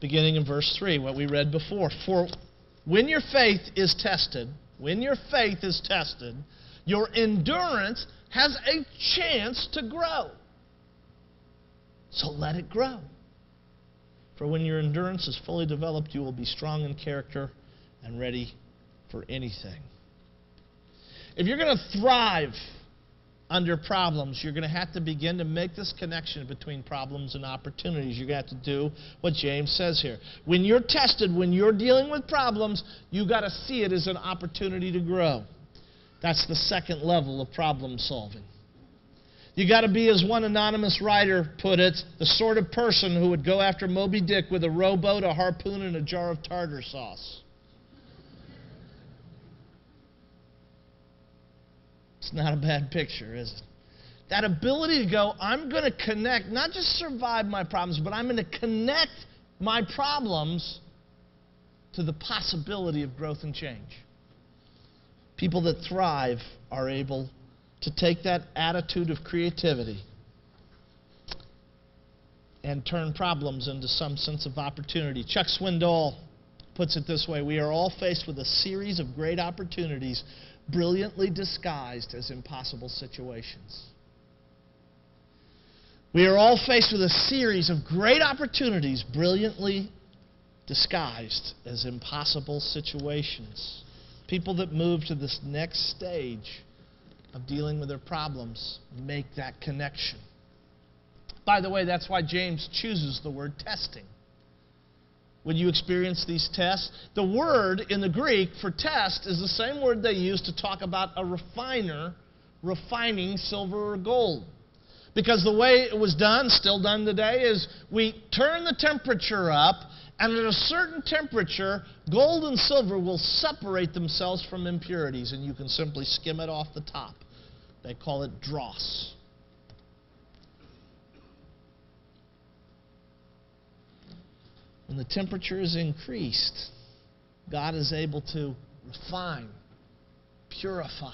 beginning in verse 3, what we read before. For when your faith is tested, your endurance has a chance to grow. So let it grow. For when your endurance is fully developed, you will be strong in character and ready for anything. If you're going to thrive under problems, you're going to have to begin to make this connection between problems and opportunities. You're going to have to do what James says here. When you're tested, when you're dealing with problems, you've got to see it as an opportunity to grow. That's the second level of problem solving. You got to be, as one anonymous writer put it, the sort of person who would go after Moby Dick with a rowboat, a harpoon, and a jar of tartar sauce. It's not a bad picture, is it? That ability to go, I'm going to connect, not just survive my problems, but I'm going to connect my problems to the possibility of growth and change. People that thrive are able to take that attitude of creativity and turn problems into some sense of opportunity. Chuck Swindoll puts it this way: we are all faced with a series of great opportunities brilliantly disguised as impossible situations. We are all faced with a series of great opportunities brilliantly disguised as impossible situations. People that move to this next stage of dealing with their problems make that connection. By the way, that's why James chooses the word testing. When you experience these tests, the word in the Greek for test is the same word they use to talk about a refiner refining silver or gold. Because the way it was done, still done today, is we turn the temperature up, and at a certain temperature, gold and silver will separate themselves from impurities, and you can simply skim it off the top. They call it dross. When the temperature is increased, God is able to refine, purify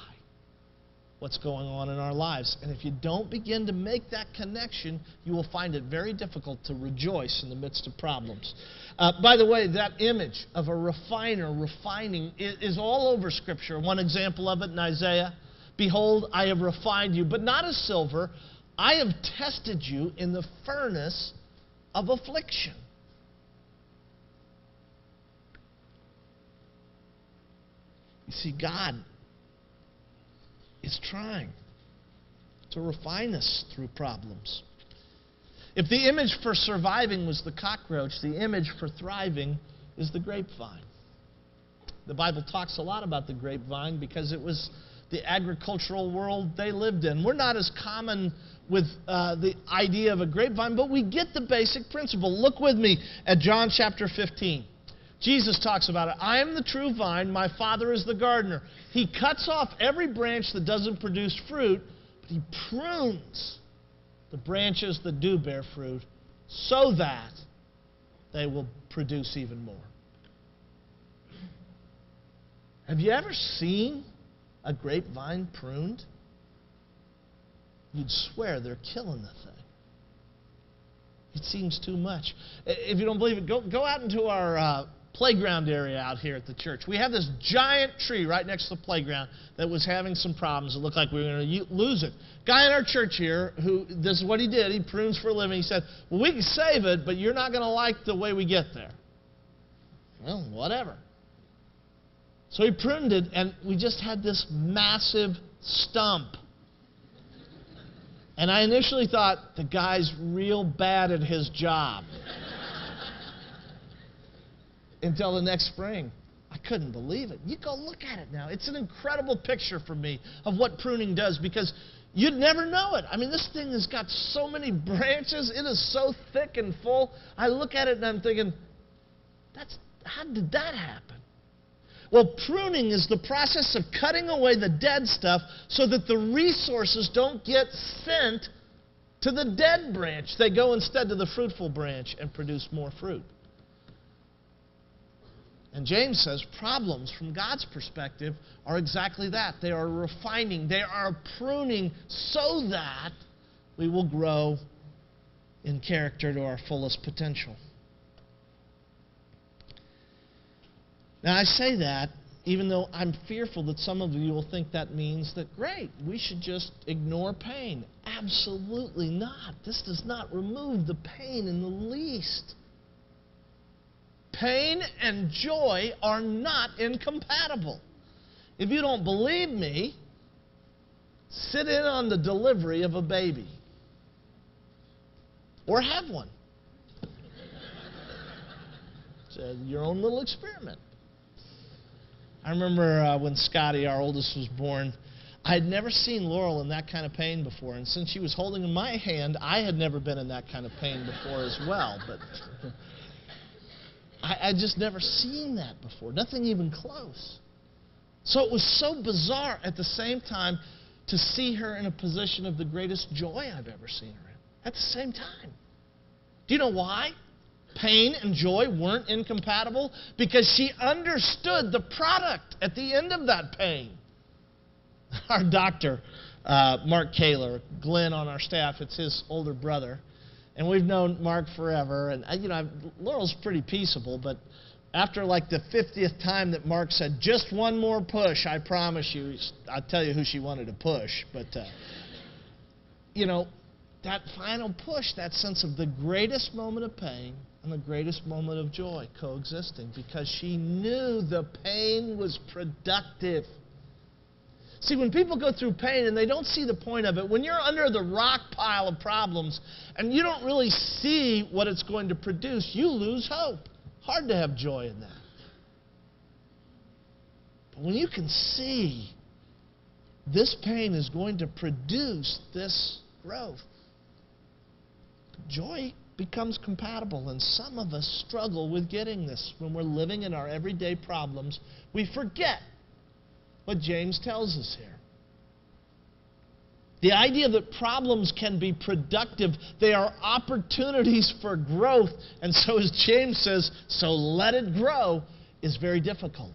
what's going on in our lives. And if you don't begin to make that connection, you will find it very difficult to rejoice in the midst of problems. By the way, that image of a refiner refining is all over Scripture. One example of it in Isaiah: behold, I have refined you, but not as silver. I have tested you in the furnace of affliction. You see, God is trying to refine us through problems. If the image for surviving was the cockroach, the image for thriving is the grapevine. The Bible talks a lot about the grapevine because it was the agricultural world they lived in. We're not as common with the idea of a grapevine, but we get the basic principle. Look with me at John chapter 15. Jesus talks about it. I am the true vine, my Father is the gardener. He cuts off every branch that doesn't produce fruit, but He prunes the branches that do bear fruit so that they will produce even more. Have you ever seen a grapevine pruned? You'd swear they're killing the thing. It seems too much. If you don't believe it, go out into our playground area out here at the church. We have this giant tree right next to the playground that was having some problems. It looked like we were going to lose it. Guy in our church here, this is what he did. He prunes for a living. He said, well, we can save it, but you're not going to like the way we get there. Well, whatever. So he pruned it, and we just had this massive stump. And I initially thought, the guy's real bad at his job. Until the next spring. I couldn't believe it. You go look at it now. It's an incredible picture for me of what pruning does, because you'd never know it. I mean, this thing has got so many branches. It is so thick and full. I look at it and I'm thinking, how did that happen? Well, pruning is the process of cutting away the dead stuff so that the resources don't get sent to the dead branch. They go instead to the fruitful branch and produce more fruit. And James says problems, from God's perspective, are exactly that. They are refining. They are pruning so that we will grow in character to our fullest potential. Now, I say that even though I'm fearful that some of you will think that means that, great, we should just ignore pain. Absolutely not. This does not remove the pain in the least. Pain and joy are not incompatible. If you don't believe me, sit in on the delivery of a baby. Or have one. It's your own little experiment. I remember when Scotty, our oldest, was born, I had never seen Laurel in that kind of pain before. And since she was holding in my hand, I had never been in that kind of pain before as well. But I'd just never seen that before. Nothing even close. So it was so bizarre at the same time to see her in a position of the greatest joy I've ever seen her in. At the same time. Do you know why? Pain and joy weren't incompatible? Because she understood the product at the end of that pain. Our doctor, Mark Kaler, Glenn on our staff, it's his older brother. And we've known Mark forever. And, Laurel's pretty peaceable, but after like the 50th time that Mark said, just one more push, I promise you, I'll tell you who she wanted to push. But, that final push, that sense of the greatest moment of pain and the greatest moment of joy coexisting, because she knew the pain was productive. See, when people go through pain and they don't see the point of it, when you're under the rock pile of problems and you don't really see what it's going to produce, you lose hope. Hard to have joy in that. But when you can see this pain is going to produce this growth, joy becomes compatible. And some of us struggle with getting this. When we're living in our everyday problems, we forget what James tells us here. The idea that problems can be productive, they are opportunities for growth. And so, as James says, so let it grow, is very difficult.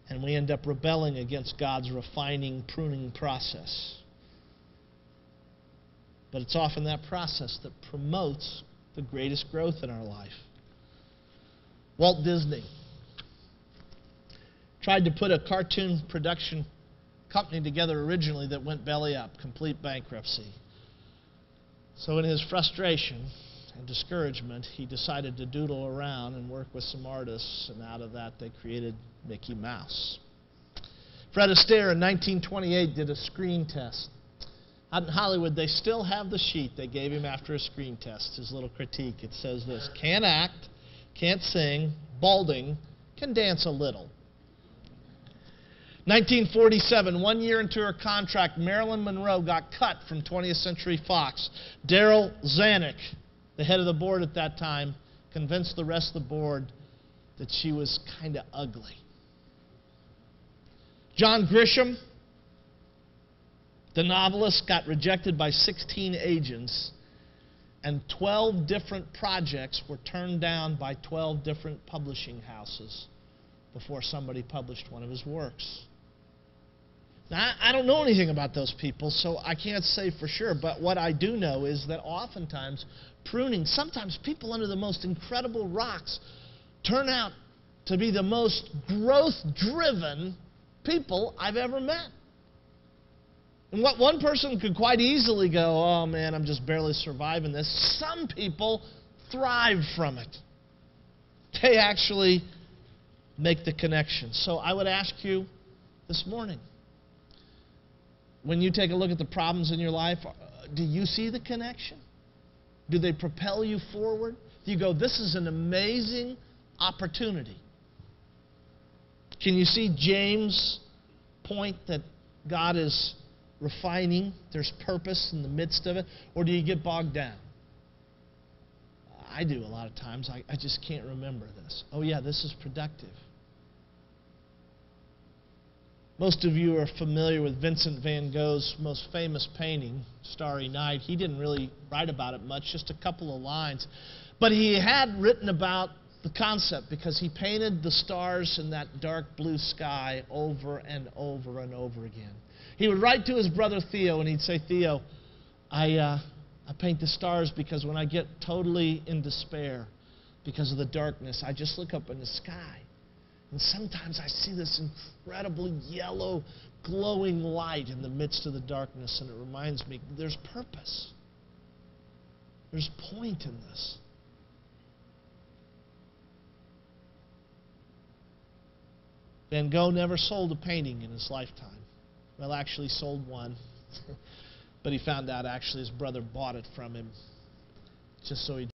And we end up rebelling against God's refining, pruning process. But it's often that process that promotes the greatest growth in our life. Walt Disney tried to put a cartoon production company together originally that went belly up, complete bankruptcy. So in his frustration and discouragement, he decided to doodle around and work with some artists, and out of that they created Mickey Mouse. Fred Astaire in 1928 did a screen test. Out in Hollywood, they still have the sheet they gave him after a screen test, his little critique. It says this: can't act, can't sing, balding, can dance a little. 1947, 1 year into her contract, Marilyn Monroe got cut from 20th Century Fox. Daryl Zanuck, the head of the board at that time, convinced the rest of the board that she was kind of ugly. John Grisham, the novelist, got rejected by 16 agents, and 12 different projects were turned down by 12 different publishing houses before somebody published one of his works. Now, I don't know anything about those people, so I can't say for sure, but what I do know is that oftentimes pruning, sometimes people under the most incredible rocks turn out to be the most growth-driven people I've ever met. And what one person could quite easily go, oh man, I'm just barely surviving this. Some people thrive from it. They actually make the connection. So I would ask you this morning, when you take a look at the problems in your life, do you see the connection? Do they propel you forward? Do you go, this is an amazing opportunity? Can you see James' point that God is refining, there's purpose in the midst of it? Or do you get bogged down? I do a lot of times. I just can't remember this. Oh yeah, this is productive. Most of you are familiar with Vincent van Gogh's most famous painting, Starry Night. He didn't really write about it much, just a couple of lines. But he had written about the concept because he painted the stars in that dark blue sky over and over and over again. He would write to his brother Theo and he'd say, Theo, I paint the stars because when I get totally in despair, because of the darkness, I just look up in the sky. And sometimes I see this incredible yellow, glowing light in the midst of the darkness, and it reminds me there's purpose. There's point in this. Van Gogh never sold a painting in his lifetime. Well, actually sold one. But he found out actually his brother bought it from him just so he